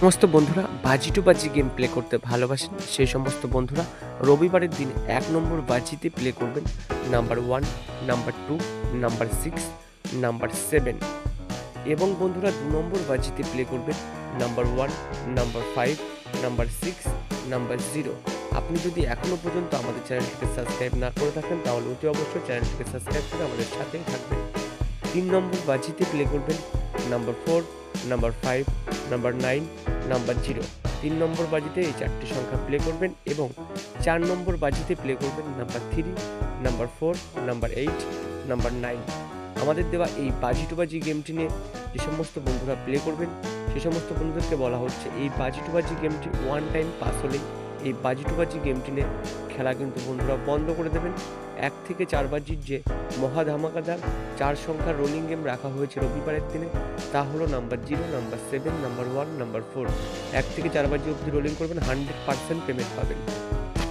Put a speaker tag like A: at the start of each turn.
A: সমস্ত বন্ধুরা বাজি টু বাজি গেম প্লে করতে ভালোবাসেন সেই সমস্ত বন্ধুরা রবিবারের দিন 1 নম্বর বাজিতে প্লে করবেন নাম্বার 1, নাম্বার 2, নাম্বার 6, নাম্বার 7 এবং বন্ধুরা 2 নম্বর বাজিতে প্লে করবেন নাম্বার 1, নাম্বার 5, নাম্বার 6, নাম্বার 0। আপনি যদি এখনও পর্যন্ত আমাদের চ্যানেলটিকে সাবস্ক্রাইব না করে থাকেন তাহলে অতি অবশ্যই চ্যানেলটিকে সাবস্ক্রাইব করে আমাদের সাথেই থাকবেন। 3 নম্বর বাজিতে প্লে করবেন নাম্বার 4, নাম্বার 5, নাম্বার 9, নাম্বার 0। 3 নম্বর বাজিতে এই 4টি সংখ্যা প্লে করবেন এবং 4 নম্বর বাজিতে প্লে করবেন নাম্বার 3, নাম্বার 4, নাম্বার 8, নাম্বার 9। আমাদের দেওয়া এই বাজি টু বাজি গেমটি নিয়ে যে সমস্ত বন্ধুরা প্লে করবেন সে সমস্ত বন্ধুদেরকে বলা হচ্ছে এই বাজি টু বাজি গেমটি ওয়ান টাইম পাস হলেই এই বাজি টু বাজি গেমটি নিয়ে খেলা কিন্তু বন্ধুরা বন্ধ করে দেবেন। 1 থেকে 4 বাজির যে মহা ধামাকাদার 4 সংখ্যার রোলিং গেম রাখা হয়েছে রবিবারের দিনে তা হলো নাম্বার 0, নাম্বার 7, নাম্বার 1, নাম্বার 4। 1 থেকে 4 বাজি অবধি রোলিং করবেন, 100% পেমেন্ট পাবেন।